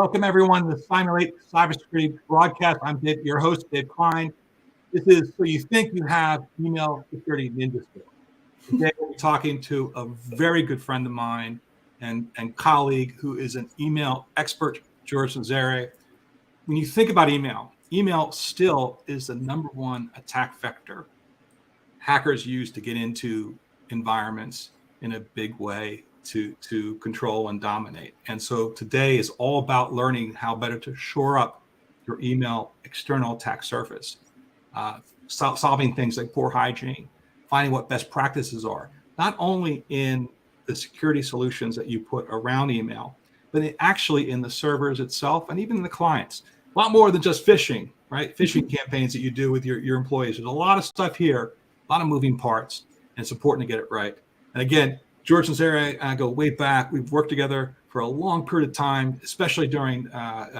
Welcome everyone to the Simulate Cybersecurity broadcast. I'm your host, Dave Klein. This is So You Think You Have Email Security Ninja Skills. Today we'll be talking to a very good friend of mine and colleague who is an email expert, George Nazarey. When you think about email still is the number one attack vector hackers use to get into environments in a big way to control and dominate. And so today is all about learning how better to shore up your email external attack surface, solving things like poor hygiene, finding what best practices are, not only in the security solutions that you put around email, but actually in the servers itself and even the clients. A lot more than just phishing, right? Phishing campaigns that you do with your employees. There's a lot of stuff here, a lot of moving parts, and it's important to get it right. And again, George Nazarey and I go way back. We've worked together for a long period of time, especially during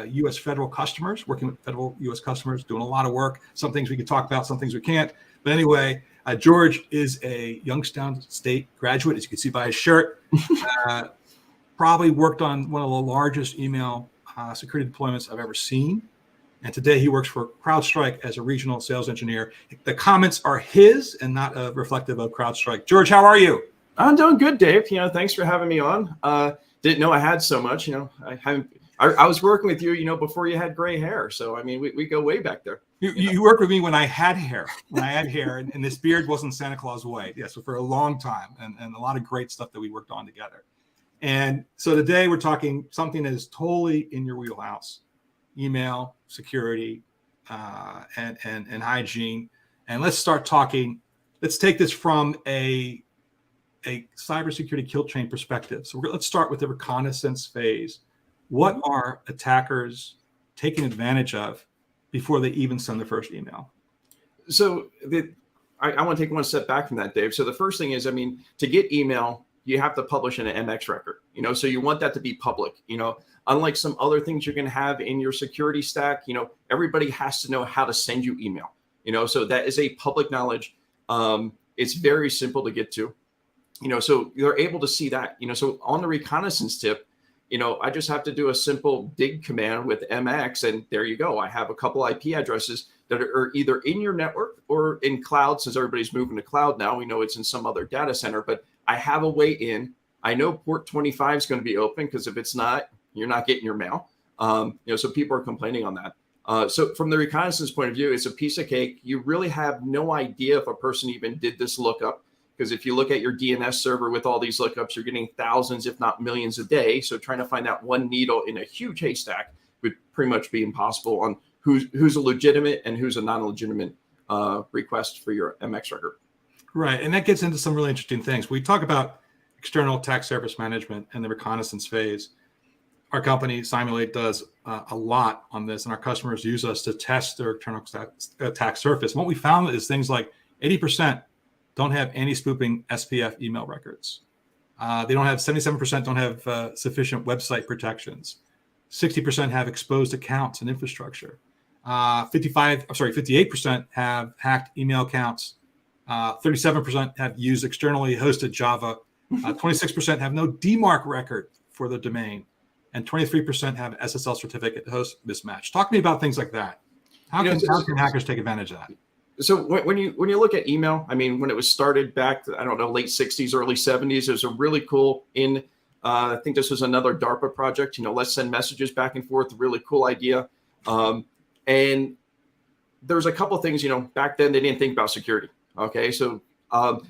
U.S. federal customers, working with federal U.S. customers, doing a lot of work. Some things we can talk about, some things we can't. But anyway, George is a Youngstown State graduate, as you can see by his shirt. Probably worked on one of the largest email security deployments I've ever seen. And today he works for CrowdStrike as a regional sales engineer. The comments are his and not reflective of CrowdStrike. George, how are you? I'm doing good, Dave. Thanks for having me on. Didn't know I had so much. I was working with you, before you had gray hair. So I mean, we go way back there. You worked with me when I had hair. And this beard wasn't Santa Claus white. Yeah, so for a long time, and a lot of great stuff that we worked on together. And so today we're talking something that is totally in your wheelhouse: email security and hygiene. And let's start talking. Let's take this from a cybersecurity kill chain perspective. So let's start with the reconnaissance phase. What are attackers taking advantage of before they even send their first email? So I want to take one step back from that, Dave. So the first thing is, to get email, you have to publish in an MX record, so you want that to be public. Unlike some other things you're going to have in your security stack, everybody has to know how to send you email, so that is a public knowledge. It's very simple to get to. So you're able to see that, so on the reconnaissance tip, I just have to do a simple dig command with MX, and there you go. I have a couple IP addresses that are either in your network or in cloud, since everybody's moving to cloud now. We know it's in some other data center, but I have a way in. I know port 25 is going to be open, because if it's not, you're not getting your mail. So people are complaining on that. So from the reconnaissance point of view, it's a piece of cake. You really have no idea if a person even did this lookup. Because if you look at your DNS server with all these lookups, you're getting thousands, if not millions a day. So trying to find that one needle in a huge haystack would pretty much be impossible on who's a legitimate and who's a non-legitimate request for your MX record. Right. And that gets into some really interesting things. We talk about external attack surface management and the reconnaissance phase. Our company, Simulate, does a lot on this, and our customers use us to test their external attack surface. And what we found is things like 80% don't have anti-spoofing SPF email records. They don't have 77% don't have sufficient website protections. 60% have exposed accounts and infrastructure. 58% have hacked email accounts. 37% have used externally hosted Java. 26% have no Dmarc record for the domain, and 23% have SSL certificate host mismatch. Talk to me about things like that. How can hackers take advantage of that? So when you look at email, when it was started back, I don't know, late 60s, early 70s, it was a really cool I think this was another DARPA project, let's send messages back and forth, really cool idea. And there's a couple of things, back then they didn't think about security. Okay. So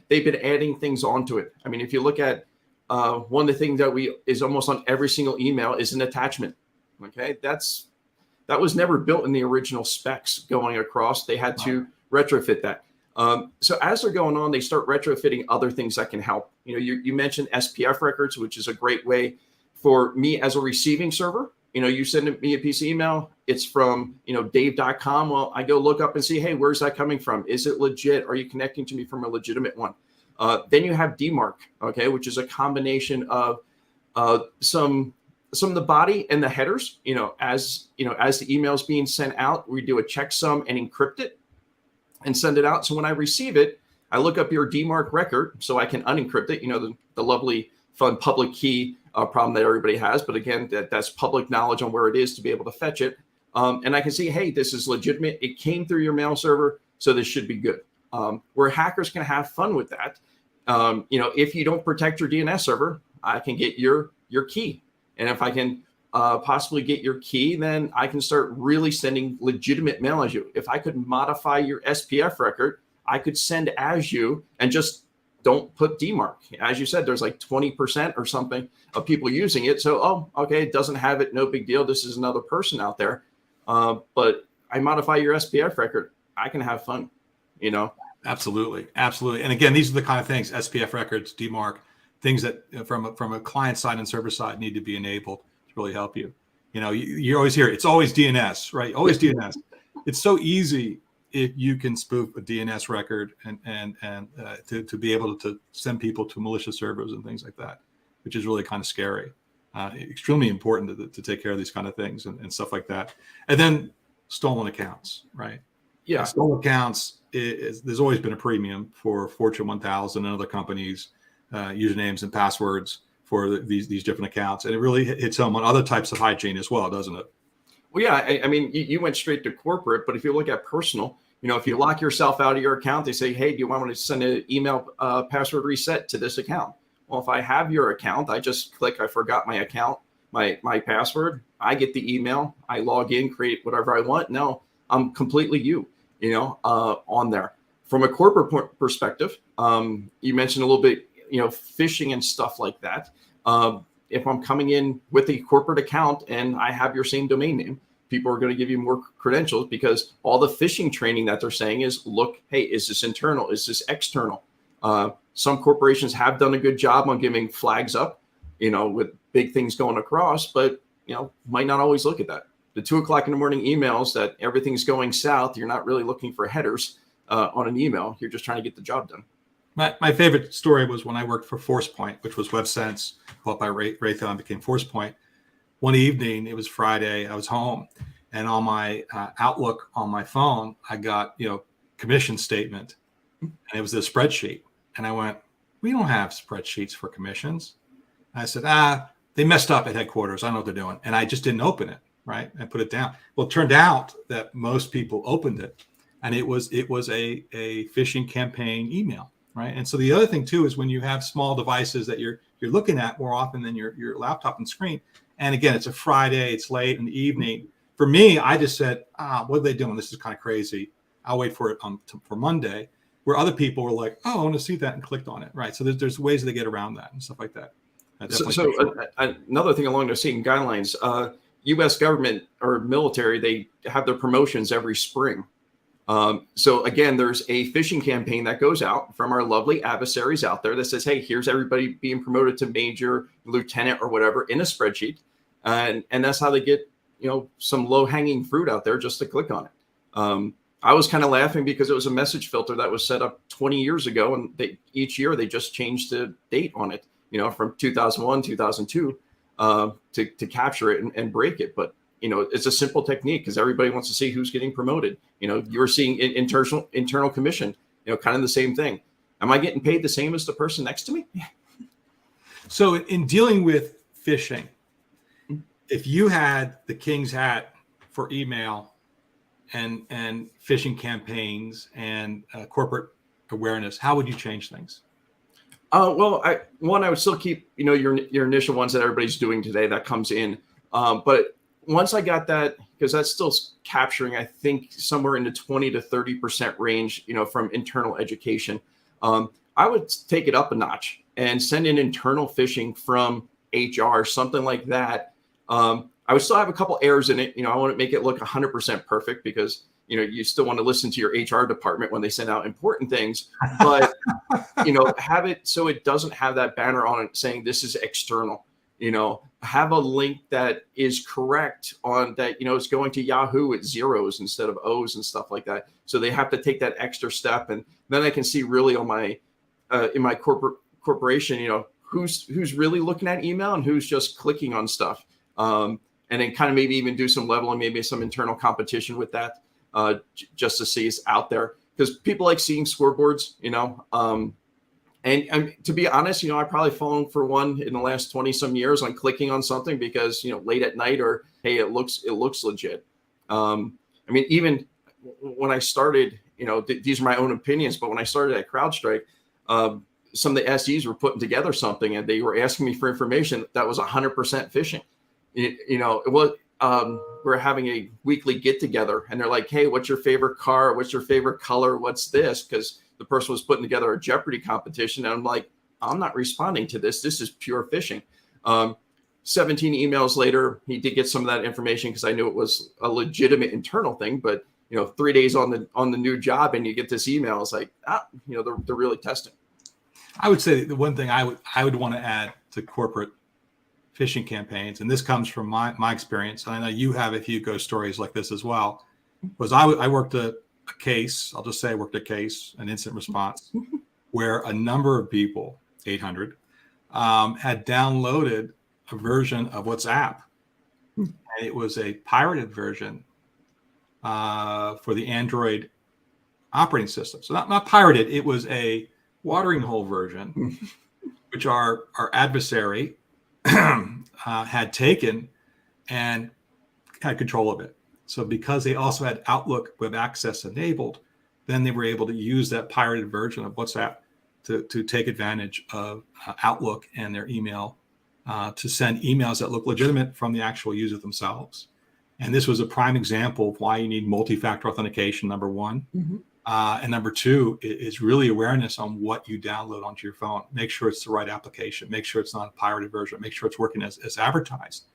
they've been adding things onto it. If you look at one of the things that is almost on every single email is an attachment. Okay. That was never built in the original specs going across. They had to retrofit that. So as they're going on, they start retrofitting other things that can help. You mentioned SPF records, which is a great way for me as a receiving server. You send me a piece of email, it's from, Dave.com. Well, I go look up and see, hey, where's that coming from? Is it legit? Are you connecting to me from a legitimate one? Then you have Dmarc, okay, which is a combination of some of the body and the headers. As the email is being sent out, we do a checksum and encrypt it and send it out. So when I receive it, I look up your Dmarc record so I can unencrypt it. The lovely, fun public key problem that everybody has. But again, that's public knowledge on where it is to be able to fetch it. And I can see, hey, this is legitimate. It came through your mail server, so this should be good. Where hackers can have fun with that. If you don't protect your DNS server, I can get your key. And if I can possibly get your key, then I can start really sending legitimate mail as you. If I could modify your SPF record, I could send as you and just don't put Dmarc. As you said, there's like 20% or something of people using it. So, okay, it doesn't have it. No big deal. This is another person out there. But I modify your SPF record. I can have fun, Absolutely. Absolutely. And again, these are the kind of things, SPF records, Dmarc, things that from a client side and server side need to be enabled to really help you. You always hear it's always DNS, right? Always DNS. It's so easy if you can spoof a DNS record and to be able to send people to malicious servers and things like that, which is really kind of scary. Extremely important to take care of these kind of things and stuff like that. And then stolen accounts, right? Yeah. Stolen accounts, there's always been a premium for Fortune 1000 and other companies, usernames and passwords for these different accounts. And it really hits home on other types of hygiene as well, doesn't it? Well, yeah, I mean, you went straight to corporate, but if you look at personal, if you lock yourself out of your account, they say, hey, do you want me to send an email password reset to this account? Well, if I have your account, I just click, I forgot my account, my password. I get the email, I log in, create whatever I want. No, I'm completely on there. From a corporate perspective, you mentioned a little bit, phishing and stuff like that. If I'm coming in with a corporate account and I have your same domain name, people are going to give you more credentials because all the phishing training that they're saying is, look, hey, is this internal? Is this external? Some corporations have done a good job on giving flags up, with big things going across, but, might not always look at that. The 2:00 in the morning emails that everything's going south, you're not really looking for headers on an email. You're just trying to get the job done. My favorite story was when I worked for ForcePoint, which was WebSense, bought by Raytheon, became ForcePoint. One evening, it was Friday, I was home, and on my Outlook on my phone, I got, commission statement, and it was a spreadsheet. And I went, we don't have spreadsheets for commissions. And I said, they messed up at headquarters. I don't know what they're doing. And I just didn't open it, right? I put it down. Well, it turned out that most people opened it, and it was a phishing campaign email. Right. And so the other thing, too, is when you have small devices that you're looking at more often than your laptop and screen. And again, it's a Friday, it's late in the evening. For me, I just said, what are they doing? This is kind of crazy. I'll wait for it for Monday, where other people were like, I want to see that, and clicked on it. Right. So there's ways to get around that and stuff like that. Another thing along those same guidelines, U.S. government or military, they have their promotions every spring. So again, there's a phishing campaign that goes out from our lovely adversaries out there that says, hey, here's everybody being promoted to major, lieutenant, or whatever in a spreadsheet. And that's how they get, some low hanging fruit out there just to click on it. I was kind of laughing because it was a message filter that was set up 20 years ago. And each year they just changed the date on it, from 2001, 2002, to capture it and break it. But it's a simple technique because everybody wants to see who's getting promoted. You're seeing internal commission, kind of the same thing. Am I getting paid the same as the person next to me? So in dealing with phishing, if you had the king's hat for email and phishing campaigns and corporate awareness, how would you change things? Well, I would still keep, your initial ones that everybody's doing today that comes in. But once I got that, because that's still capturing, I think, somewhere in the 20 to 30% range, from internal education, I would take it up a notch and send in internal phishing from HR, something like that. I would still have a couple errors in it. I want to make it look 100% perfect because, you still want to listen to your HR department when they send out important things, but, have it so it doesn't have that banner on it saying this is external. Have a link that is correct on that, it's going to Yahoo at zeros instead of O's and stuff like that. So they have to take that extra step. And then I can see really on my, in my corporation, who's really looking at email and who's just clicking on stuff. And then kind of maybe even do some leveling, maybe some internal competition with that, just to see it's out there because people like seeing scoreboards, And to be honest, I probably fallen for one in the last 20 some years on clicking on something because, late at night, or, hey, it looks legit. Even when I started, these are my own opinions, but when I started at CrowdStrike, some of the SEs were putting together something and they were asking me for information that was 100% phishing. We're having a weekly get together and they're like, hey, what's your favorite car? What's your favorite color? What's this? Because the person was putting together a Jeopardy competition. And I'm like, I'm not responding to this. This is pure phishing. 17 emails later, he did get some of that information because I knew it was a legitimate internal thing. But 3 days on the new job and you get this email, it's like, they're really testing. I would say the one thing I would want to add to corporate phishing campaigns, and this comes from my experience, and I know you have a few ghost stories like this as well, was I worked a case, I'll just say I worked a case, an incident response, where a number of people, 800, had downloaded a version of WhatsApp. And it was a pirated version for the Android operating system. So not pirated, it was a watering hole version, which our adversary had taken and had control of it. So because they also had Outlook Web Access enabled, then they were able to use that pirated version of WhatsApp to take advantage of Outlook and their email to send emails that look legitimate from the actual user themselves. And this was a prime example of why you need multi-factor authentication, number one. Mm-hmm. And number two is really awareness on what you download onto your phone. Make sure it's the right application. Make sure it's not a pirated version. Make sure it's working as advertised,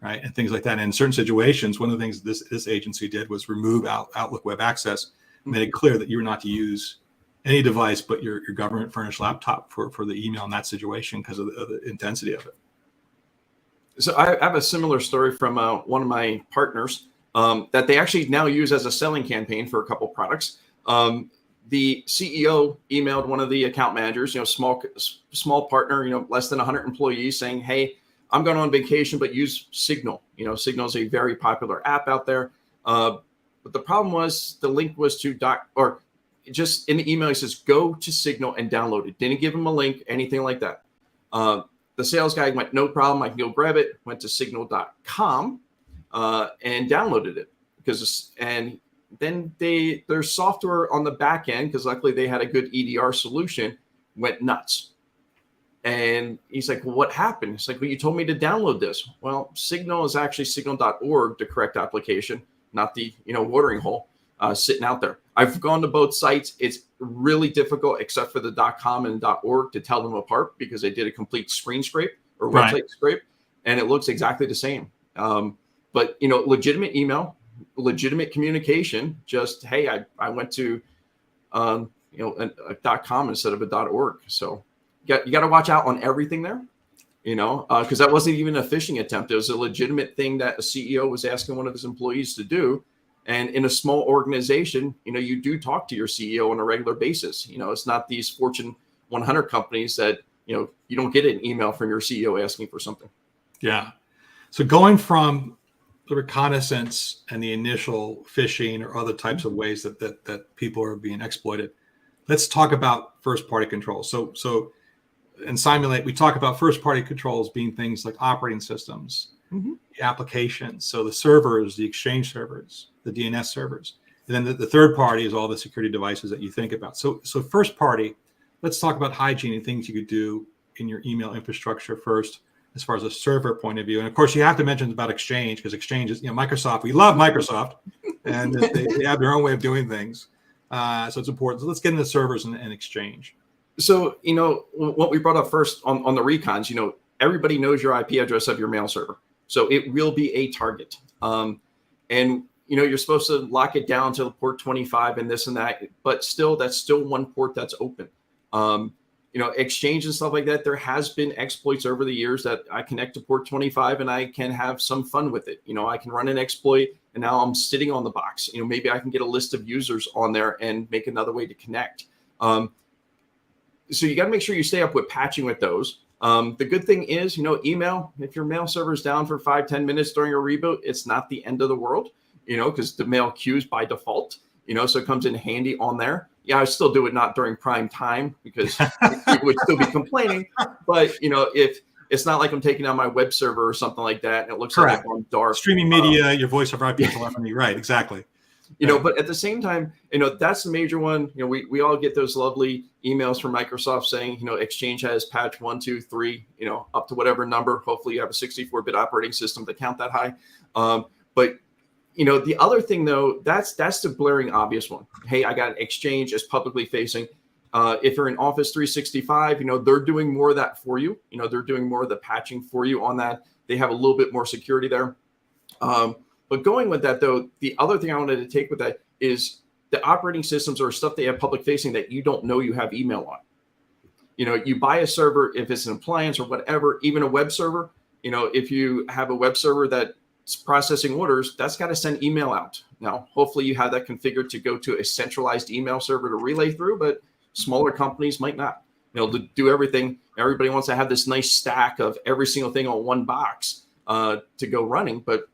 right? And things like that. And in certain situations, one of the things this agency did was remove Outlook Web Access, made it clear that you're not to use any device but your government furnished laptop for the email in that situation because of the intensity of it. So I have a similar story from one of my partners that they actually now use as a selling campaign for a couple products. The CEO emailed one of the account managers, small partner, less than 100 employees, saying, hey, I'm going on vacation, but use Signal. Signal is a very popular app out there. But the problem was the link was to just in the email, he says, go to Signal and download it. Didn't give him a link, anything like that. The sales guy went, no problem, I can go grab it. Went to signal.com and downloaded it and then their software on the back end, because luckily they had a good EDR solution, went nuts. And he's like, well, what happened? It's like, well, you told me to download this. Well, Signal is actually signal.org, the correct application, not the watering hole sitting out there. I've gone to both sites. It's really difficult, except for the .com and .org, to tell them apart because they did a complete screen scrape or website scrape, and it looks exactly the same. But legitimate email, legitimate communication. Just, hey, I went to a .com instead of a .org. So you got to watch out on everything there. Because that wasn't even a phishing attempt. It was a legitimate thing that a CEO was asking one of his employees to do. And in a small organization, you do talk to your CEO on a regular basis. It's not these Fortune 100 companies that, you don't get an email from your CEO asking for something. Yeah. So going from the reconnaissance and the initial phishing or other types of ways that people are being exploited, let's talk about first-party controls. So in Simulate, we talk about first-party controls being things like operating systems, the applications, so the servers, the Exchange servers, the DNS servers, and then the third party is all the security devices that you think about. So first party, let's talk about hygiene and things you could do in your email infrastructure first, as far as a server point of view. And of course, you have to mention about Exchange, because Exchange is, Microsoft. We love Microsoft, and they have their own way of doing things. So it's important. So let's get into servers and Exchange. So what we brought up first on the recons, everybody knows your IP address of your mail server. So it will be a target. And you're supposed to lock it down to the port 25 and this and that, but that's still one port that's open. Exchange and stuff like that. There has been exploits over the years that I connect to port 25 and I can have some fun with it. I can run an exploit and now I'm sitting on the box. Maybe I can get a list of users on there and make another way to connect. So you got to make sure you stay up with patching with those. The good thing is, email, if your mail server is down for 5-10 minutes during a reboot, it's not the end of the world, because the mail queues by default, so it comes in handy on there. Yeah, I still do it not during prime time because people would still be complaining. But if it's not like I'm taking out my web server or something like that, and it looks like I've gone dark. Streaming media, your voice over IP telephony, right? Exactly. But at the same time, that's the major one. We all get those lovely emails from Microsoft saying, Exchange has patch 1, 2, 3, up to whatever number. Hopefully you have a 64-bit operating system to count that high. But the other thing though, that's the blaring obvious one. Hey, I got an Exchange as publicly facing. If you're in Office 365, they're doing more of that for you. They're doing more of the patching for you on that. They have a little bit more security there. But going with that, though, the other thing I wanted to take with that is the operating systems or stuff they have public facing that you don't know you have email on. You buy a server, if it's an appliance or whatever, even a web server, if you have a web server that's processing orders, that's got to send email out. Now, hopefully you have that configured to go to a centralized email server to relay through, but smaller companies might not. To do everything. Everybody wants to have this nice stack of every single thing on one box to go running, but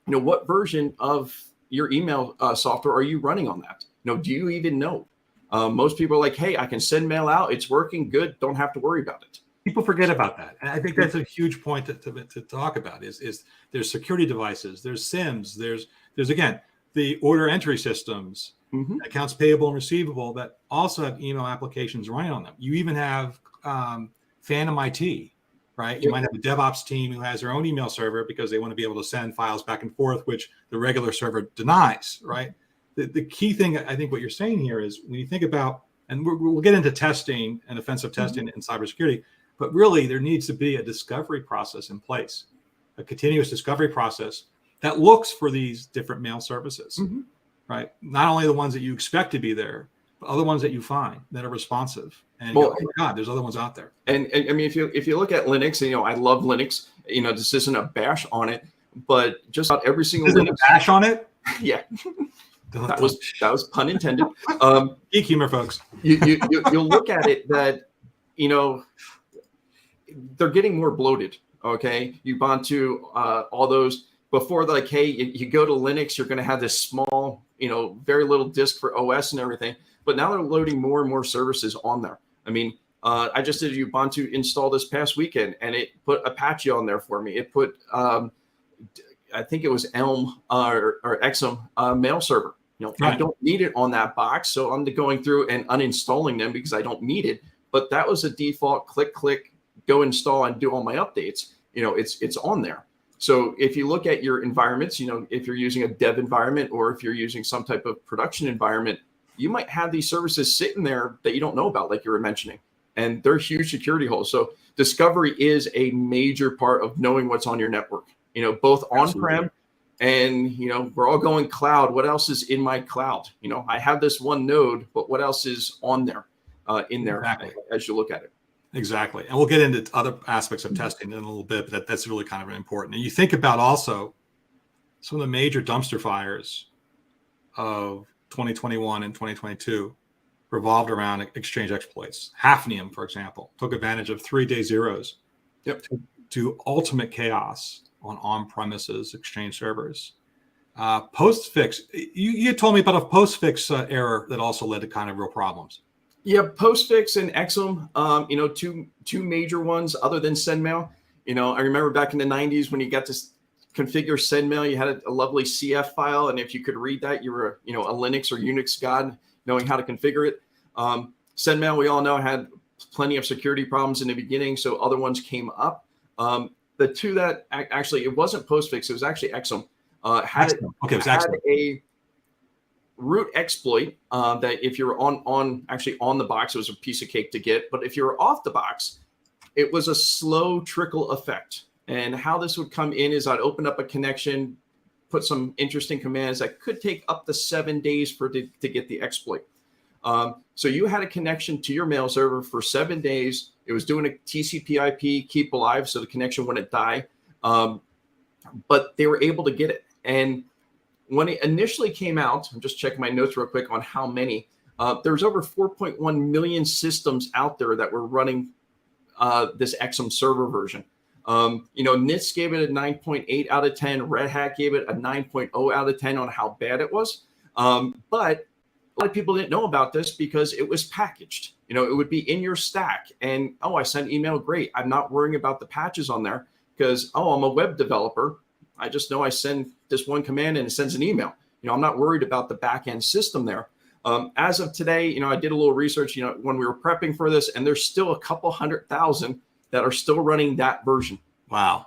what version of your email software are you running on that? Do you even know? Most people are like, hey, I can send mail out. It's working good. Don't have to worry about it. People forget about that. And I think that's a huge point to talk about is there's security devices, there's SIMs, there's again, the order entry systems, accounts payable and receivable that also have email applications running on them. You even have Phantom IT. Right. You might have a DevOps team who has their own email server because they want to be able to send files back and forth, which the regular server denies. Right. The key thing, I think what you're saying here is when you think about, and we'll get into testing and offensive testing and cybersecurity, but really there needs to be a discovery process in place, a continuous discovery process that looks for these different mail services. Right. Not only the ones that you expect to be there, but other ones that you find that are responsive. And oh my God, there's other ones out there. And I mean, if you look at Linux, I love Linux. This isn't a bash on it, but just about every single Linux. A bash on it? Yeah, that was pun intended. Geek humor, folks. You'll look at it that they're getting more bloated. Okay, you bond to all those before. Like, hey, you go to Linux, you're going to have this small, very little disk for OS and everything. But now they're loading more and more services on there. I mean, I just did a Ubuntu install this past weekend, and it put Apache on there for me. It put, I think it was Elm or Exum mail server. Right. I don't need it on that box, so I'm going through and uninstalling them because I don't need it. But that was a default click, go install and do all my updates. It's on there. So if you look at your environments, if you're using a dev environment or if you're using some type of production environment, you might have these services sitting there that you don't know about, like you were mentioning, and they're huge security holes. So discovery is a major part of knowing what's on your network, both on-prem and, we're all going cloud. What else is in my cloud? I have this one node, but what else is on there in there as you look at it? Exactly. And we'll get into other aspects of testing in a little bit, but that's really kind of important. And you think about also some of the major dumpster fires of 2021 and 2022 revolved around Exchange exploits. Hafnium, for example, took advantage of 3-day zeros to ultimate chaos on-premises Exchange servers. Postfix, you told me about a postfix error that also led to kind of real problems. Yeah, postfix and Exum, two major ones other than SendMail. I remember back in the 90s when you got to configure SendMail, you had a lovely CF file, and if you could read that, you were a Linux or Unix god, knowing how to configure it. SendMail, we all know, had plenty of security problems in the beginning, so other ones came up. The two that actually, it wasn't postfix, it was actually Exum. Had a root exploit that if you're on the box, it was a piece of cake to get, but if you were off the box, it was a slow trickle effect. And how this would come in is I'd open up a connection, put some interesting commands that could take up to 7 days to get the exploit. So you had a connection to your mail server for 7 days. It was doing a TCP/IP keep alive, so the connection wouldn't die. But they were able to get it. And when it initially came out, I'm just checking my notes real quick on how many. There was over 4.1 million systems out there that were running this Exum server version. NIST gave it a 9.8 out of 10. Red Hat gave it a 9.0 out of 10 on how bad it was. But A lot of people didn't know about this because it was packaged. You know, it would be in your stack and, oh, I sent email. Great. I'm not worrying about the patches on there because, oh, I'm a web developer. I just know I send this one command and it sends an email. You know, I'm not worried about the back end system there. As of today, you know, I did a little research, you know, when we were prepping for this, and there's still a couple 100,000 that are still running that version. Wow.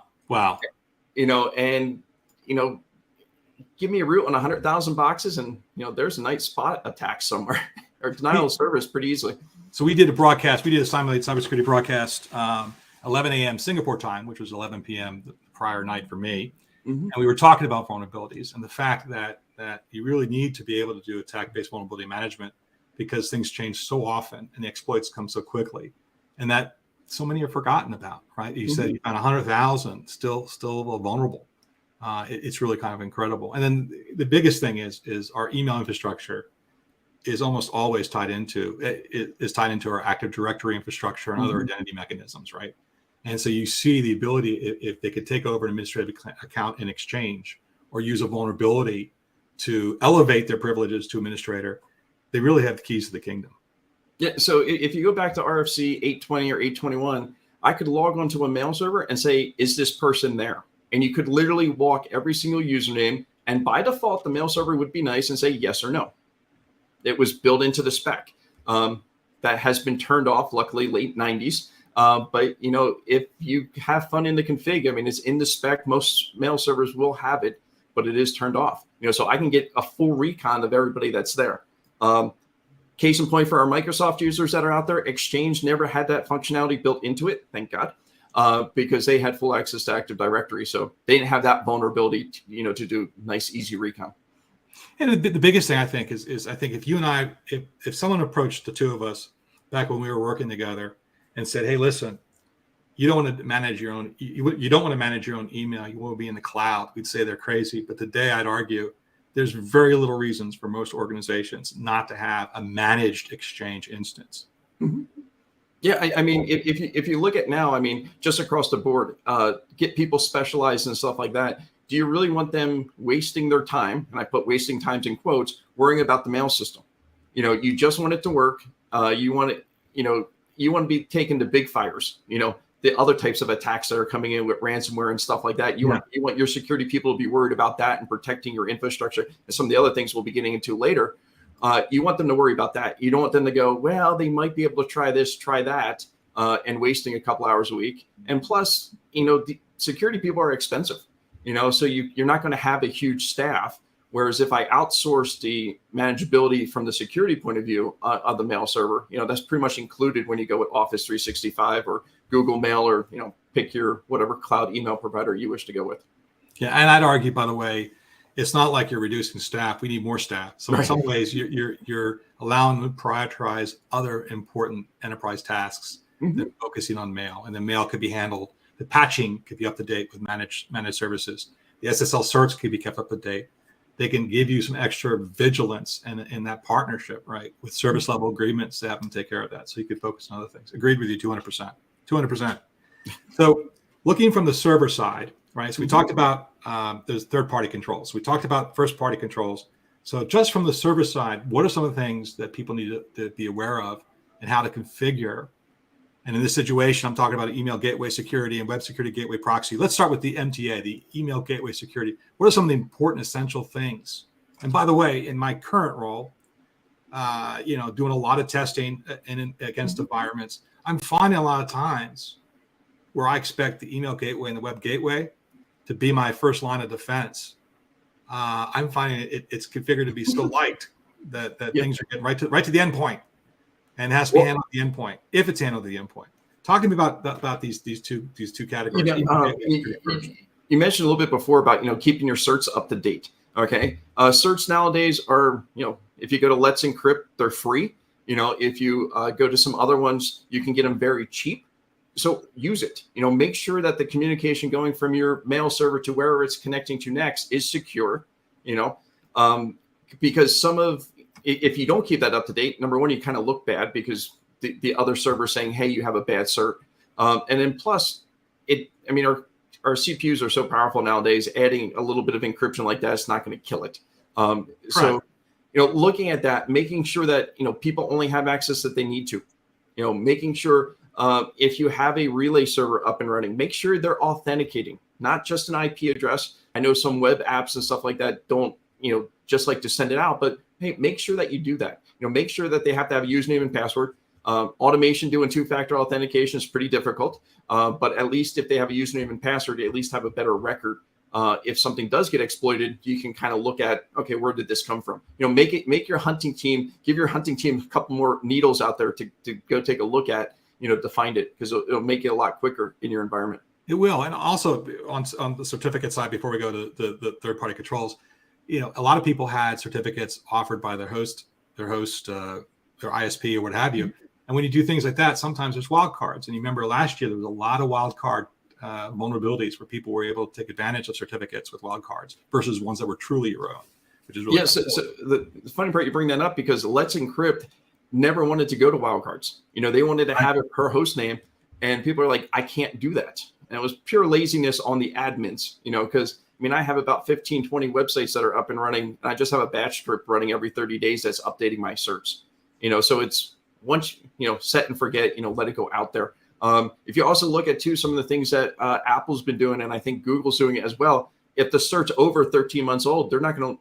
You know, and, you know, give me a root on 100,000 boxes and, you know, there's a nice spot attack somewhere or denial of service pretty easily. So we did a broadcast. We did a simulated cybersecurity broadcast, 11 a.m. Singapore time, which was 11 p.m. the prior night for me. Mm-hmm. And we were talking about vulnerabilities and the fact that you really need to be able to do attack-based vulnerability management because things change so often and the exploits come so quickly, and that so many are forgotten about. Right? You said you found 100,000 still vulnerable. It's really kind of incredible. And then the biggest thing is our email infrastructure is almost always tied into our Active Directory infrastructure and other identity mechanisms, right? And so you see the ability, if they could take over an administrative account in exchange or use a vulnerability to elevate their privileges to administrator, they really have the keys to the kingdom. Yeah. So if you go back to RFC 820 or 821, I could log onto a mail server and say, is this person there? And you could literally walk every single username. And by default, the mail server would be nice and say yes or no. It was built into the spec. That has been turned off, luckily, late 90s. But, you know, if you have fun in the config, I mean, it's in the spec. Most mail servers will have it, but it is turned off. You know, so I can get a full recon of everybody that's there. Case in point for our Microsoft users that are out there, Exchange never had that functionality built into it, thank God, because they had full access to Active Directory. So they didn't have that vulnerability, to do nice, easy recon. And the biggest thing I think is I think if you and I, if someone approached the two of us back when we were working together and said, hey, listen, you don't want to manage your own, you don't want to manage your own email, you want to be in the cloud, we'd say they're crazy. But today I'd argue there's very little reasons for most organizations not to have a managed Exchange instance. Mm-hmm. Yeah, I mean, if you look at now, I mean, just across the board, get people specialized and stuff like that. Do you really want them wasting their time? And I put wasting times in quotes, worrying about the mail system. You just want it to work. You want it, you want to be taken to big fires, the other types of attacks that are coming in with ransomware and stuff like that. You want your security people to be worried about that and protecting your infrastructure and some of the other things we'll be getting into later. You want them to worry about that. You don't want them to go, well, they might be able to try this, try that, and wasting a couple hours a week. And plus, the security people are expensive, so you're not going to have a huge staff. Whereas if I outsource the manageability from the security point of view of the mail server, that's pretty much included when you go with Office 365 or Google Mail or, pick your whatever cloud email provider you wish to go with. Yeah. And I'd argue, by the way, it's not like you're reducing staff. We need more staff. So in some ways, you're allowing them to prioritize other important enterprise tasks than focusing on mail. And then mail could be handled. The patching could be up to date with managed services. The SSL certs could be kept up to date. They can give you some extra vigilance in that partnership, right? With service level agreements to have them take care of that. So you could focus on other things. Agreed with you 200%. 200%. So looking from the server side, right? So we talked about those third-party controls. We talked about first-party controls. So just from the server side, what are some of the things that people need to be aware of and how to configure? And in this situation, I'm talking about email gateway security and web security gateway proxy. Let's start with the MTA, the email gateway security. What are some of the important essential things? And by the way, in my current role, doing a lot of testing against environments, I'm finding a lot of times where I expect the email gateway and the web gateway to be my first line of defense. I'm finding it's configured to be so light that things are getting right to the endpoint. And it has to be handled at the endpoint, if it's handled at the endpoint. Talk to me about these two categories. You mentioned a little bit before about keeping your certs up to date. Okay, certs nowadays are if you go to Let's Encrypt, they're free. If you go to some other ones, you can get them very cheap. So use it. Make sure that the communication going from your mail server to wherever it's connecting to next is secure. Because if you don't keep that up to date, number one, you kind of look bad because the other server saying, hey, you have a bad cert. And then plus our CPUs are so powerful nowadays, adding a little bit of encryption like that is not going to kill it. So, looking at that, making sure that, people only have access that they need to, making sure if you have a relay server up and running, make sure they're authenticating, not just an IP address. I know some web apps and stuff like that don't, just like to send it out, but hey, make sure that you do that. Make sure that they have to have a username and password. Automation doing two-factor authentication is pretty difficult, but at least if they have a username and password, they at least have a better record. If something does get exploited, you can kind of look at, okay, where did this come from? Make your hunting team, give your hunting team a couple more needles out there to go take a look at, to find it, because it'll make it a lot quicker in your environment. It will. And also on the certificate side, before we go to the third-party controls, a lot of people had certificates offered by their host, their ISP or what have you. And when you do things like that, sometimes there's wildcards. And you remember last year, there was a lot of wildcard vulnerabilities where people were able to take advantage of certificates with wildcards versus ones that were truly your own, which is really cool. So the funny part, you bring that up because Let's Encrypt never wanted to go to wildcards. They wanted to have it per host name, and people are like, I can't do that. And it was pure laziness on the admins, because I have about 15, 20 websites that are up and running, and I just have a batch script running every 30 days that's updating my certs. So it's once, set and forget, let it go out there. If you also look at some of the things that Apple's been doing, and I think Google's doing it as well. If the cert's over 13 months old, they're not going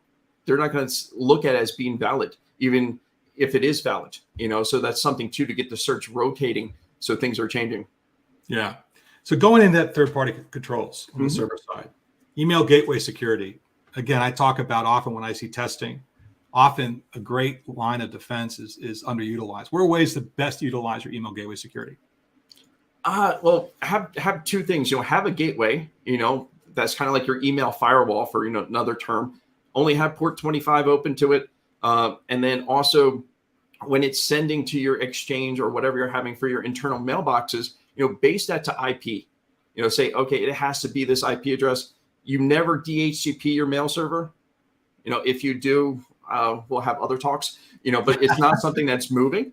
to look at it as being valid, even if it is valid. So that's something too, to get the search rotating, so things are changing. Yeah. So going into that third-party controls on the server side, email gateway security. Again, I talk about often when I see testing. Often a great line of defense is underutilized. What are ways to best utilize your email gateway security? Well, have two things. Have a gateway, that's kind of like your email firewall, for another term. Only have port 25 open to it. And then also when it's sending to your Exchange or whatever you're having for your internal mailboxes, base that to IP. Say, okay, it has to be this IP address. You never DHCP your mail server. If you do, we'll have other talks, but it's not something that's moving,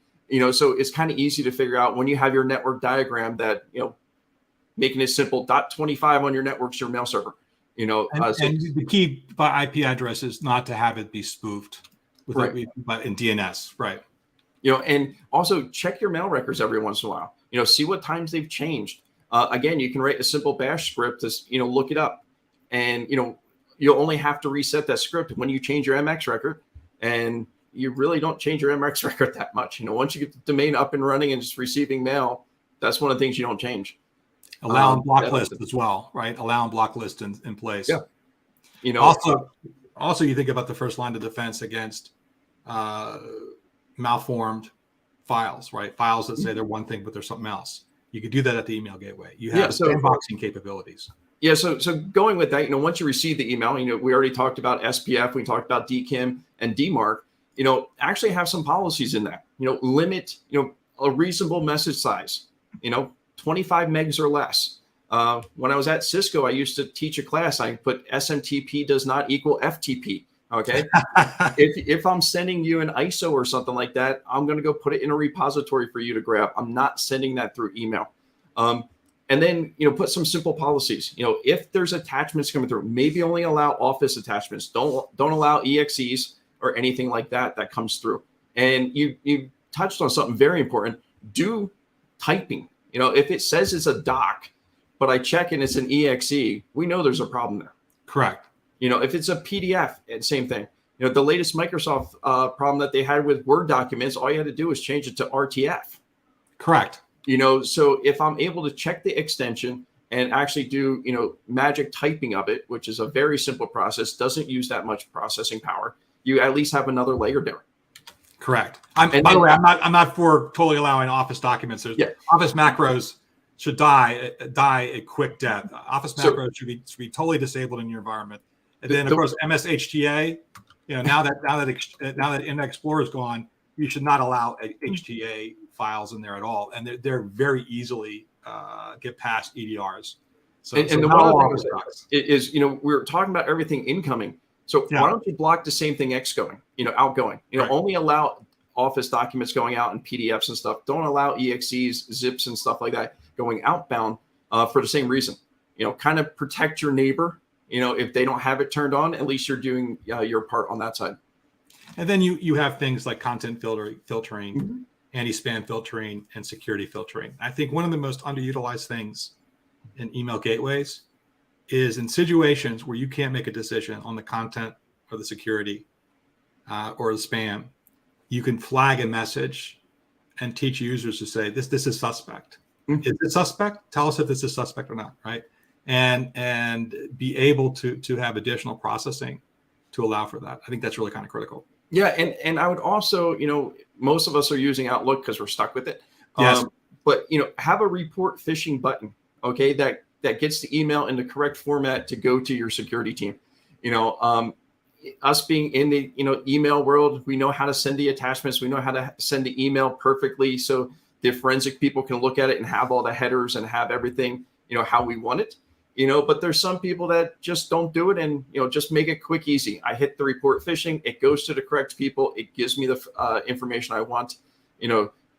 so it's kind of easy to figure out when you have your network diagram that, making it simple, .25 on your network's your mail server, and the key by IP address is not to have it be spoofed with right. But in DNS, right? And also check your mail records every once in a while, see what times they've changed. Again, you can write a simple bash script to, look it up, and, you'll only have to reset that script when you change your MX record, and you really don't change your MX record that much. Once you get the domain up and running and just receiving mail, that's one of the things you don't change. Allow and block list as well, right? Allow and block list in place. Yeah. Also, you think about the first line of defense against malformed files, right? Files that say they're one thing, but they're something else. You could do that at the email gateway. You have sandboxing capabilities. Yeah, so going with that, once you receive the email, we already talked about SPF, we talked about DKIM and Dmarc, actually have some policies in that, limit, a reasonable message size, 25 megs or less. When I was at Cisco, I used to teach a class, I put SMTP does not equal FTP. Okay. if I'm sending you an ISO or something like that, I'm going to go put it in a repository for you to grab. I'm not sending that through email. And then, put some simple policies. If there's attachments coming through, maybe only allow Office attachments. Don't allow EXEs or anything like that comes through. And you touched on something very important. Do typing. If it says it's a doc, but I check and it's an EXE, we know there's a problem there. Correct. If it's a PDF, same thing. The latest Microsoft problem that they had with Word documents, all you had to do was change it to RTF. Correct. So if I'm able to check the extension and actually do, magic typing of it, which is a very simple process, doesn't use that much processing power, you at least have another layer there. Correct. By the way, I'm not for totally allowing Office documents. Office macros should die a quick death. Office macros should be totally disabled in your environment. And then of course MSHTA, now that Internet Explorer is gone, you should not allow HTA files in there at all, and they're very easily get past EDRs. So the one is we're talking about everything incoming. So why don't you block the same thing outgoing? Right. Only allow Office documents going out and PDFs and stuff. Don't allow EXEs, zips, and stuff like that going outbound for the same reason. Kind of protect your neighbor. If they don't have it turned on, at least you're doing your part on that side. And then you have things like content filtering, Mm-hmm. anti-spam filtering, and security filtering. I think one of the most underutilized things in email gateways is in situations where you can't make a decision on the content or the security or the spam, you can flag a message and teach users to say, this is suspect. Mm-hmm. Is it suspect? Tell us if this is suspect or not, right? And be able to have additional processing to allow for that. I think that's really kind of critical. Yeah, and I would also, most of us are using Outlook because we're stuck with it. Yes. But have a report phishing button, okay, that gets the email in the correct format to go to your security team. Us being in the email world, we know how to send the attachments, we know how to send the email perfectly, so the forensic people can look at it and have all the headers and have everything how we want it. But there's some people that just don't do it and, just make it quick, easy. I hit the report phishing, it goes to the correct people. It gives me the information I want,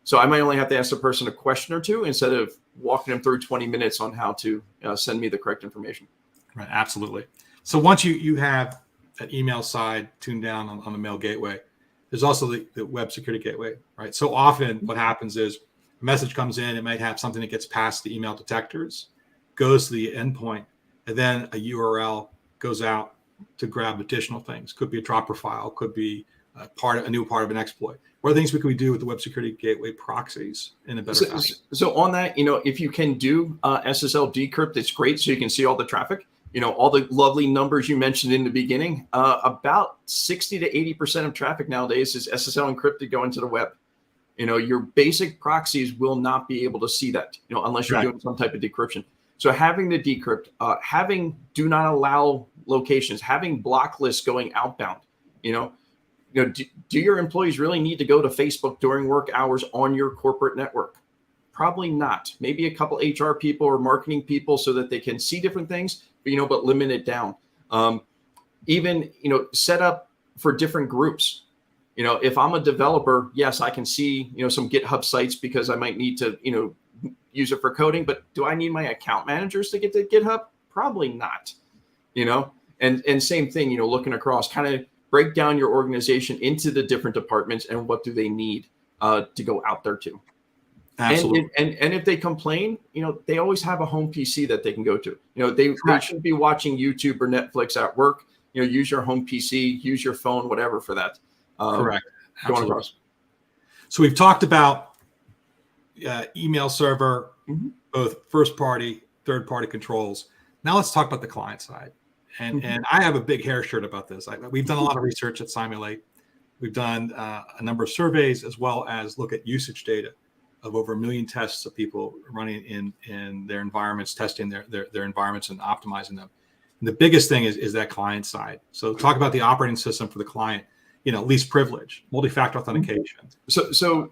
so I might only have to ask the person a question or two instead of walking them through 20 minutes on how to send me the correct information. Right. Absolutely. So once you have that email side tuned down on the mail gateway, there's also the web security gateway, right? So often what happens is a message comes in, it might have something that gets past the email detectors, goes to the endpoint, and then a URL goes out to grab additional things. Could be a dropper file, could be a new part of an exploit. What are things we could do with the web security gateway proxies in a better fashion? So on that, if you can do SSL decrypt, it's great. So you can see all the traffic, all the lovely numbers you mentioned in the beginning. About 60 to 80% of traffic nowadays is SSL encrypted going to the web. Your basic proxies will not be able to see that, unless you're doing some type of decryption. So having the decrypt, having do not allow locations, having block lists going outbound, do your employees really need to go to Facebook during work hours on your corporate network? Probably not. Maybe a couple HR people or marketing people so that they can see different things, but limit it down. Even, set up for different groups. If I'm a developer, yes, I can see, some GitHub sites because I might need to, use it for coding, but do I need my account managers to get to GitHub? Probably not, and same thing, looking across, kind of break down your organization into the different departments and what do they need to go out there to. Absolutely. And if they complain, they always have a home PC that they can go to. They shouldn't be watching YouTube or Netflix at work. Use your home PC, use your phone, whatever for that. Correct. Going across. So we've talked about email server, both first party, third party controls. Now let's talk about the client side. And I have a big hair shirt about this. We've done a lot of research at Simulate. We've done a number of surveys as well as look at usage data of over 1 million tests of people running in their environments, testing their environments and optimizing them. And the biggest thing is that client side. So talk about the operating system for the client, least privilege, multi-factor authentication. So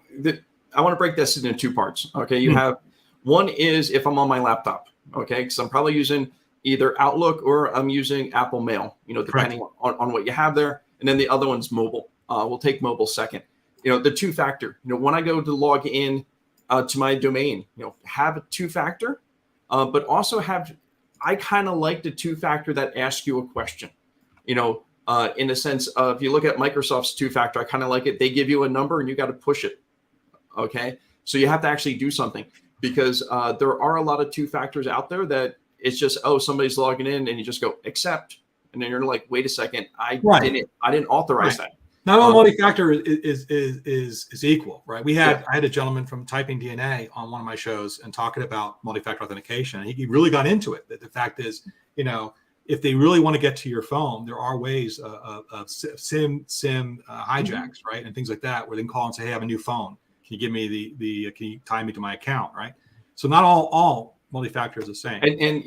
I want to break this into two parts. Okay. You have one is if I'm on my laptop, okay, because I'm probably using either Outlook or I'm using Apple Mail, depending on what you have there. And then the other one's mobile. We'll take mobile second. The two-factor, when I go to log in to my domain, have a two-factor, but also I kind of like the two-factor that asks you a question, in the sense of, if you look at Microsoft's two-factor, I kind of like it. They give you a number and you got to push it. Okay. So you have to actually do something because there are a lot of two-factors out there that it's just, somebody's logging in and you just go accept. And then you're like, wait a second, I didn't authorize that. Not all multi-factor is equal, right? I had a gentleman from Typing DNA on one of my shows and talking about multi-factor authentication. And he really got into it. The fact is, if they really want to get to your phone, there are ways of SIM hijacks, right? And things like that, where they can call and say, hey, I have a new phone. Can you give me can you tie me to my account, right? So not all multi-factor is the same. And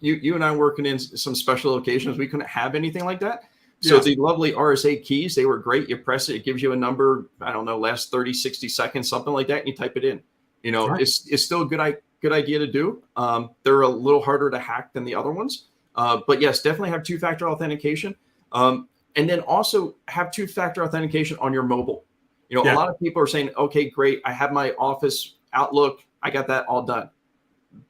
you and I working in some special locations, we couldn't have anything like that. So the lovely RSA keys, they were great. You press it, it gives you a number, I don't know, last 30, 60 seconds, something like that, and you type it in. It's still a good idea to do. They're a little harder to hack than the other ones. But yes, definitely have two-factor authentication. And then also have two-factor authentication on your mobile. A lot of people are saying, okay, great, I have my Office, Outlook, I got that all done.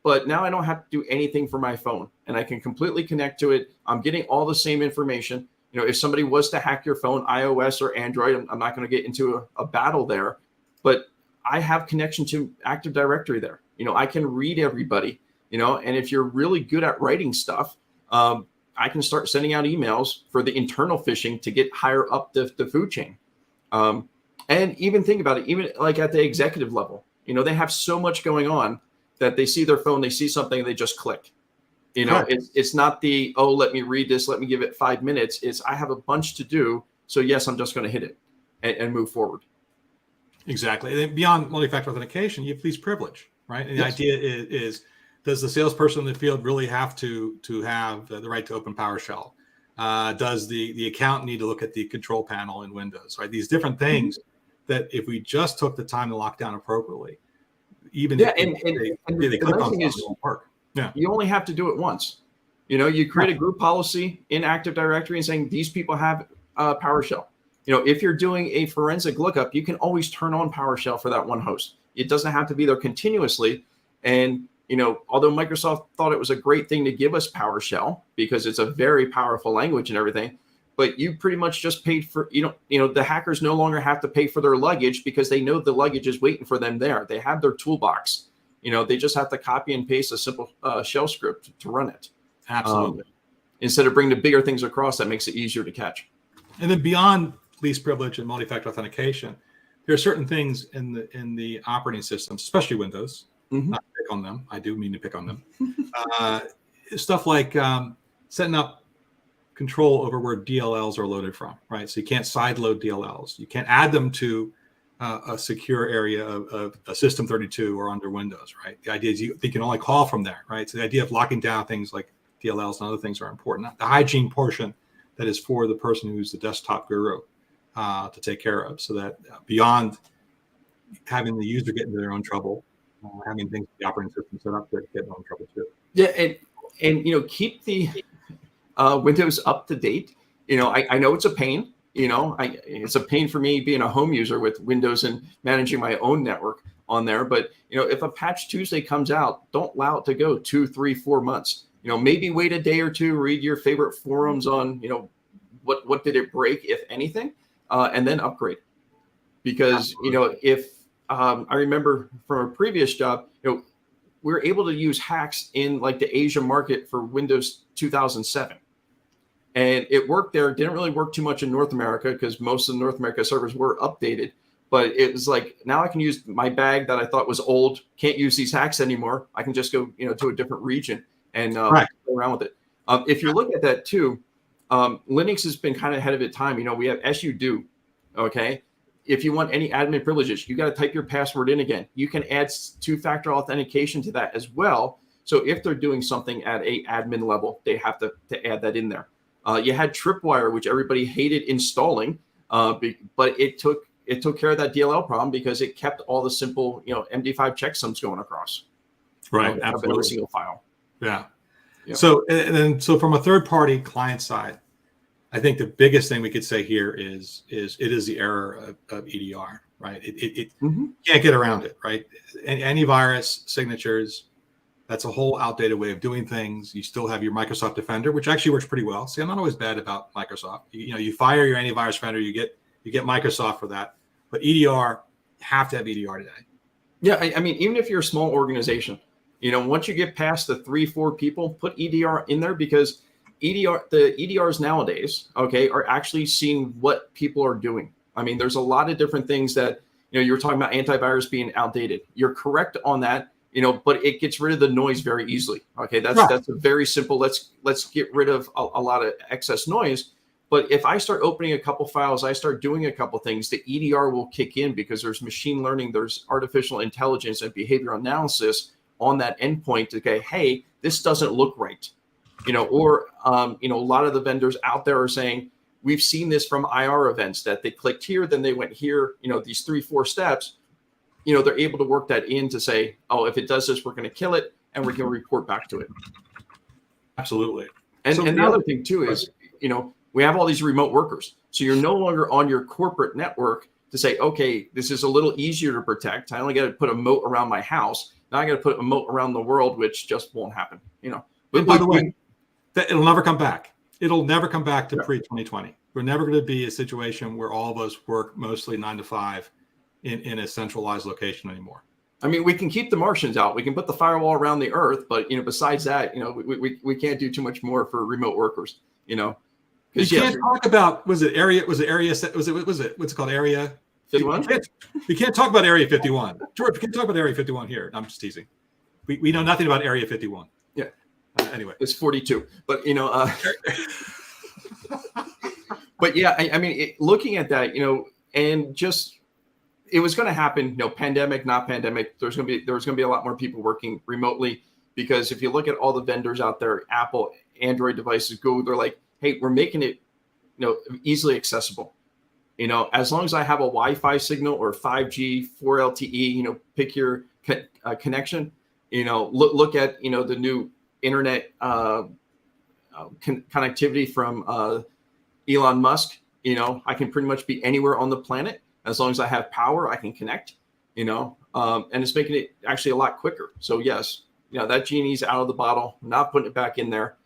But now I don't have to do anything for my phone and I can completely connect to it. I'm getting all the same information. if somebody was to hack your phone, iOS or Android, I'm not going to get into a battle there, but I have connection to Active Directory there. I can read everybody, and if you're really good at writing stuff, I can start sending out emails for the internal phishing to get higher up the food chain. And even think about it, even like at the executive level, they have so much going on that they see their phone, they see something, and they just click. It's not let me read this, let me give it 5 minutes. It's I have a bunch to do. So yes, I'm just going to hit it and move forward. Exactly. And then beyond multi-factor authentication, you have least privilege, right? And Yes. the idea is, does the salesperson in the field really have to have the right to open PowerShell? Does the account need to look at the control panel in Windows, right? These different things that if we just took the time to lock down appropriately, even if they click on something, it won't work. Yeah. You only have to do it once. You create a group policy in Active Directory and saying these people have PowerShell. If you're doing a forensic lookup, you can always turn on PowerShell for that one host. It doesn't have to be there continuously. And, although Microsoft thought it was a great thing to give us PowerShell because it's a very powerful language and everything, but you pretty much just paid for, the hackers no longer have to pay for their luggage because they know the luggage is waiting for them there. They have their toolbox. They just have to copy and paste a simple shell script to run it. Absolutely. Instead of bringing the bigger things across, that makes it easier to catch. And then beyond least privilege and multi-factor authentication, there are certain things in the operating systems, especially Windows. Not to pick on them. I do mean to pick on them. Stuff like setting up control over where DLLs are loaded from, right? So you can't side load DLLs. You can't add them to a secure area of a System 32 or under Windows, right? The idea is they can only call from there, right? So the idea of locking down things like DLLs and other things are important. The hygiene portion that is for the person who's the desktop guru to take care of, so that beyond having the user get into their own trouble, having things the operating system set up to get in their own trouble too. Yeah, and keep the Windows up to date. I know it's a pain. It's a pain for me being a home user with Windows and managing my own network on there. But, if a patch Tuesday comes out, don't allow it to go 2, 3, 4 months. Maybe wait a day or two, read your favorite forums on, what did it break, if anything, and then upgrade. Because, if I remember from a previous job, we were able to use hacks in like the Asia market for Windows 2007. And it worked there. It didn't really work too much in North America because most of the North America servers were updated. But it was like, now I can use my bag that I thought was old, can't use these hacks anymore. I can just go, to a different region and play around with it. If you look at that too, Linux has been kind of ahead of its time. We have sudo, okay? If you want any admin privileges, you got to type your password in again. You can add two-factor authentication to that as well. So if they're doing something at a admin level, they have to add that in there. You had Tripwire, which everybody hated installing, but it took care of that DLL problem because it kept all the simple, MD5 checksums going across. Right, absolutely. A single file. Yeah. Yeah. So from a third-party client side, I think the biggest thing we could say here is it is the error of EDR, right? It can't get around it, right? Antivirus signatures. That's a whole outdated way of doing things. You still have your Microsoft Defender, which actually works pretty well. See, I'm not always bad about Microsoft. You fire your antivirus vendor, you get Microsoft for that. But EDR, you have to have EDR today. Yeah, I mean, even if you're a small organization, once you get past the 3-4 people, put EDR in there because the EDRs nowadays, okay, are actually seeing what people are doing. I mean, there's a lot of different things that, you're talking about antivirus being outdated. You're correct on that. But it gets rid of the noise very easily. Okay, that's a very simple. Let's get rid of a lot of excess noise. But if I start opening a couple files, I start doing a couple things, the EDR will kick in because there's machine learning, there's artificial intelligence and behavioral analysis on that endpoint to go, hey, this doesn't look right. Or a lot of the vendors out there are saying, we've seen this from IR events that they clicked here, then they went here, these 3-4 steps. They're able to work that in to say, oh, if it does this, we're going to kill it and we're going to report back to it. Absolutely. And the other thing too is, we have all these remote workers. So you're no longer on your corporate network to say, okay, this is a little easier to protect. I only got to put a moat around my house. Now I got to put a moat around the world, which just won't happen. But by the way, it'll never come back. It'll never come back to pre-2020. We're never going to be a situation where all of us work mostly 9 to 5 in a centralized location anymore. I mean, we can keep the Martians out. We can put the firewall around the Earth, but besides that, we can't do too much more for remote workers. You can't talk about what's it called, Area 51? We can't talk about Area 51. George, we can't talk about Area 51 here. I'm just teasing. We know nothing about Area 51. Yeah. Anyway, it's 42. But but yeah, I mean, looking at that, and just it was going to happen. Pandemic, not pandemic. There's going to be a lot more people working remotely, because if you look at all the vendors out there, Apple, Android devices, Google, they're like, hey, we're making it, easily accessible. As long as I have a Wi-Fi signal or 5G, 4 LTE, pick your connection. Look at the new internet connectivity from Elon Musk. I can pretty much be anywhere on the planet as long as I have power. I can connect. And it's making it actually a lot quicker. So yes, that genie's out of the bottle. Not putting it back in there.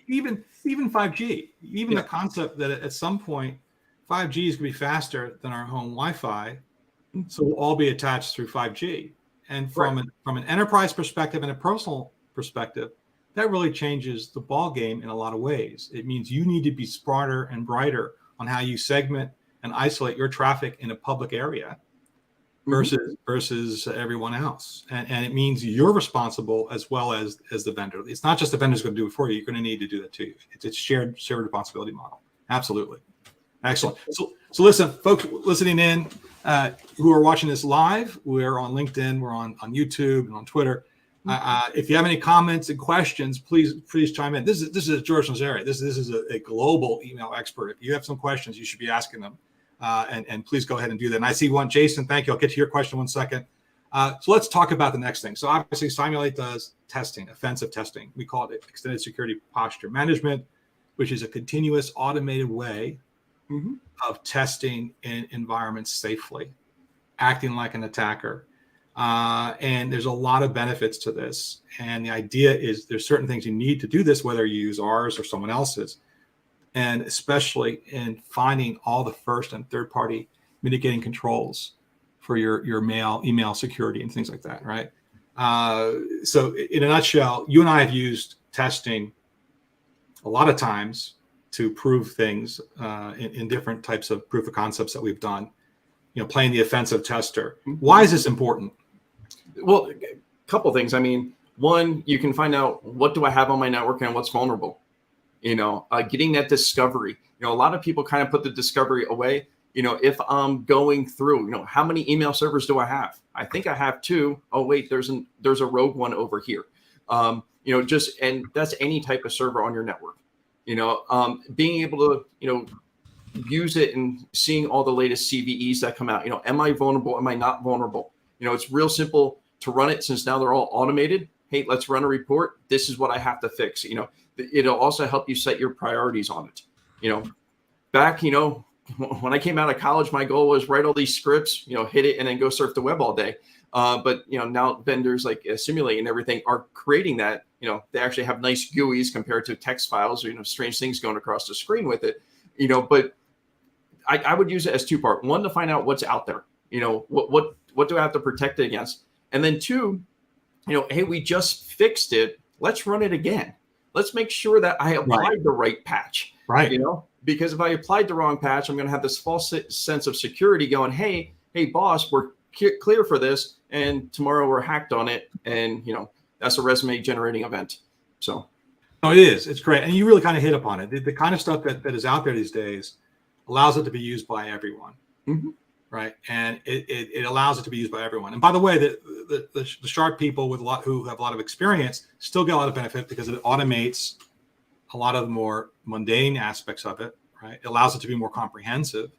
Even 5G, the concept that at some point 5G is going to be faster than our home Wi-Fi, so we'll all be attached through 5G. And from an enterprise perspective and a personal perspective, that really changes the ball game in a lot of ways. It means you need to be smarter and brighter on how you segment and isolate your traffic in a public area versus everyone else. And it means you're responsible as well as the vendor. It's not just the vendor's going to do it for you. You're going to need to do that too. It's shared responsibility model. Absolutely. Excellent. So listen, folks listening in who are watching this live, we're on LinkedIn, we're on YouTube and on Twitter. If you have any comments and questions, please chime in. This is George Nazarey. This is a global email expert. If you have some questions, you should be asking them. And please go ahead and do that. And I see one, Jason, thank you. I'll get to your question in 1 second. So let's talk about the next thing. So obviously Simulate does testing, offensive testing. We call it extended security posture management, which is a continuous automated way of testing in environments safely, acting like an attacker. And there's a lot of benefits to this. And the idea is there's certain things you need to do this, whether you use ours or someone else's. And especially in finding all the first and third party mitigating controls for your email security and things like that, right? So in a nutshell, you and I have used testing a lot of times to prove things in different types of proof of concepts that we've done, playing the offensive tester. Why is this important? Well, a couple things. I mean, one, you can find out what do I have on my network and what's vulnerable. Getting that discovery. A lot of people kind of put the discovery away. If I'm going through, how many email servers do I have? I think I have 2. Oh, wait, there's a rogue one over here. And that's any type of server on your network. Being able to, use it and seeing all the latest CVEs that come out. Am I vulnerable? Am I not vulnerable? It's real simple to run it since now they're all automated. Hey, let's run a report. This is what I have to fix. It'll also help you set your priorities on it. Back, when I came out of college, my goal was write all these scripts, hit it and then go surf the web all day. But now vendors like Simulate and everything are creating that. They actually have nice GUIs compared to text files or, strange things going across the screen with it. But I would use it as 2-part. One, to find out what's out there. What do I have to protect it against? And then 2, hey, we just fixed it. Let's run it again. Let's make sure that I applied the right patch. Right. Because if I applied the wrong patch, I'm going to have this false sense of security going, hey, boss, we're clear for this. And tomorrow we're hacked on it. And, that's a resume generating event. So. No, it is. It's great. And you really kind of hit upon it. The kind of stuff that is out there these days allows it to be used by everyone. Right. And it allows it to be used by everyone. And by the way, the sharp people who have a lot of experience still get a lot of benefit because it automates a lot of the more mundane aspects of it. Right. It allows it to be more comprehensive.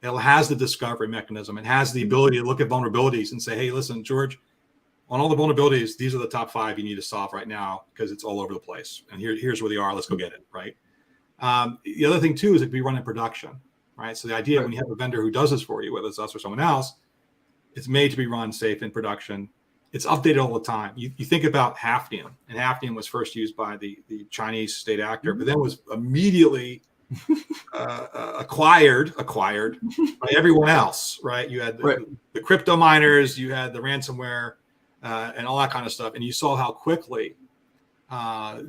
It has the discovery mechanism. It has the ability to look at vulnerabilities and say, hey, listen, George, on all the vulnerabilities, these are the top 5 you need to solve right now because it's all over the place. And here's where they are. Let's go get it. Right. The other thing, too, is it can be run in production. Right. So the idea when you have a vendor who does this for you, whether it's us or someone else, it's made to be run safe in production. it's updated all the time. You think about hafnium, and hafnium was first used by the Chinese state actor, but then was immediately acquired by everyone else, right? You had the crypto miners, you had the ransomware, and all that kind of stuff. And you saw how quickly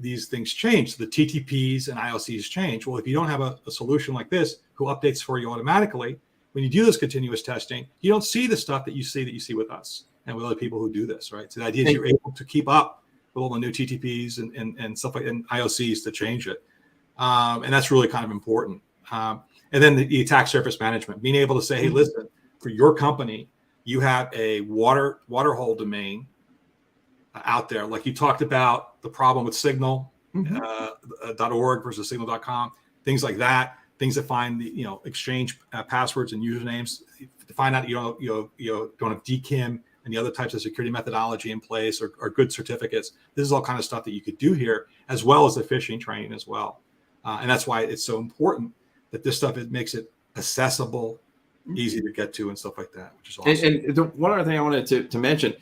these things change. The TTPs and IOCs change. Well, if you don't have a solution like this, who updates for you automatically, when you do this continuous testing, you don't see the stuff that you see with us and with other people who do this, right? So the idea is you're able to keep up with all the new TTPs and stuff like and IOCs to change it. And that's really kind of important. And then the attack surface management, being able to say, hey, listen, for your company, you have a water hole domain out there. Like you talked about the problem with Signal, .org versus Signal.com, things like that, things that find the, exchange passwords and usernames to find out you don't have DKIM and the other types of security methodology in place or good certificates. This is all kind of stuff that you could do here, as well as the phishing training as well. And that's why it's so important that this stuff, it makes it accessible, easy to get to and stuff like that, which is awesome. And the one other thing I wanted to mention,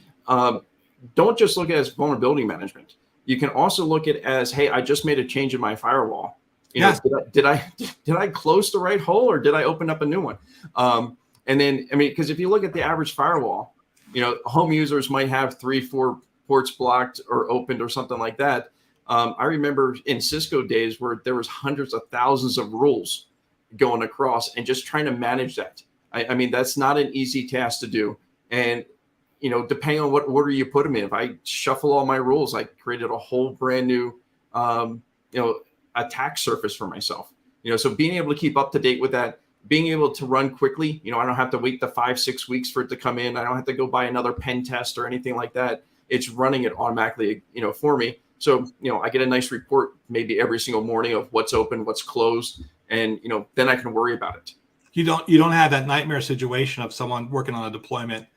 don't just look at it as vulnerability management. You can also look at it as, hey, I just made a change in my firewall. Did I close the right hole or did I open up a new one? And then, because if you look at the average firewall, home users might have 3-4 ports blocked or opened or something like that. I remember in Cisco days where there was hundreds of thousands of rules going across and just trying to manage that. I mean, that's not an easy task to do. And, depending on what order you put them in, if I shuffle all my rules, I created a whole brand new, attack surface for myself. So being able to keep up to date with that, being able to run quickly, I don't have to wait the 5-6 weeks for it to come in. I don't have to go buy another pen test or anything like that. It's running it automatically, for me. So, I get a nice report maybe every single morning of what's open, what's closed, and, then I can worry about it. You don't have that nightmare situation of someone working on a deployment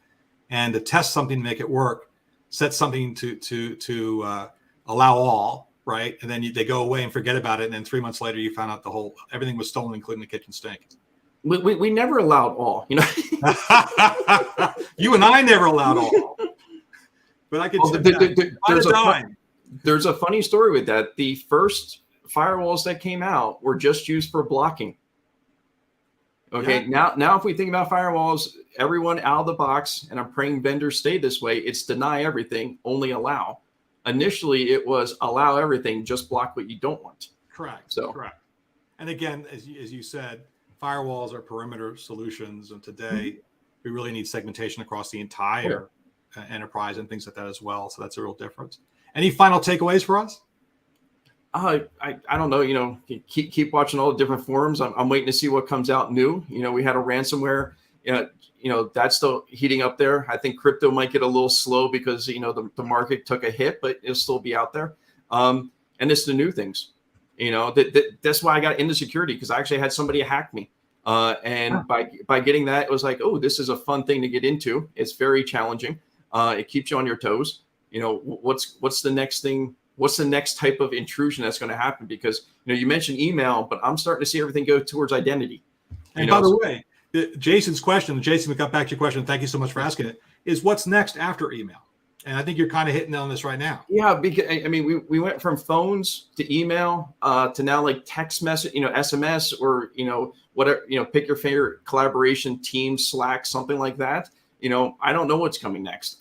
and to test something to make it work, set something to allow all, right? And then they go away and forget about it. And then 3 months later, you found out everything was stolen, including the kitchen sink. We never allowed all, You and I never allowed all. But I could there's a funny story with that. The first firewalls that came out were just used for blocking. Okay, yeah. Now if we think about firewalls, everyone out of the box, and I'm praying vendors stay this way, it's deny everything, only allow. Initially, it was allow everything, just block what you don't want. Correct. And again, as you said, firewalls are perimeter solutions, and today we really need segmentation across the entire enterprise and things like that as well. So that's a real difference. Any final takeaways for us? I don't know. Keep watching all the different forums. I'm waiting to see what comes out new. We had a ransomware. That's still heating up there. I think crypto might get a little slow because the market took a hit, but it'll still be out there. And it's the new things. That's why I got into security, because I actually had somebody hack me. And by getting that, it was like, oh, this is a fun thing to get into. It's very challenging. It keeps you on your toes. What's the next thing? What's the next type of intrusion that's going to happen? Because, you mentioned email, but I'm starting to see everything go towards identity. And by the way, Jason, we got back to your question. Thank you so much for asking it. Is what's next after email? And I think you're kind of hitting on this right now. Yeah, because we went from phones to email to now like text message, SMS or whatever, pick your favorite collaboration, Teams, Slack, something like that. I don't know what's coming next.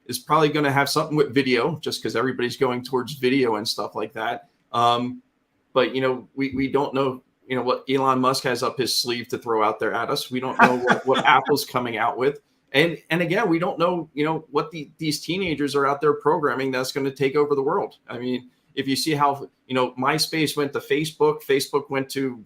It's probably going to have something with video, just because everybody's going towards video and stuff like that. But we don't know. What Elon Musk has up his sleeve to throw out there at us. We don't know what Apple's coming out with. And again, we don't know, what these teenagers are out there programming that's going to take over the world. I mean, if you see how, MySpace went to Facebook, Facebook went to,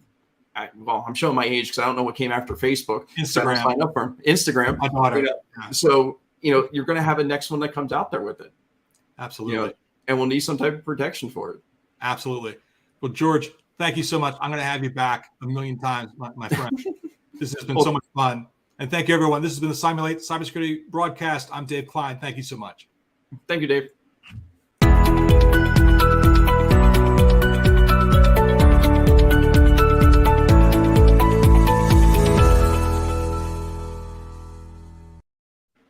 I'm showing my age because I don't know what came after Facebook. Instagram. Sign up for Instagram. My daughter. So, you're going to have a next one that comes out there with it. Absolutely. And we'll need some type of protection for it. Absolutely. Well, George, thank you so much. I'm going to have you back a million times, my friend. This has been so much fun. And thank you, everyone. This has been the Simulate Cybersecurity broadcast. I'm Dave Klein. Thank you so much. Thank you, Dave.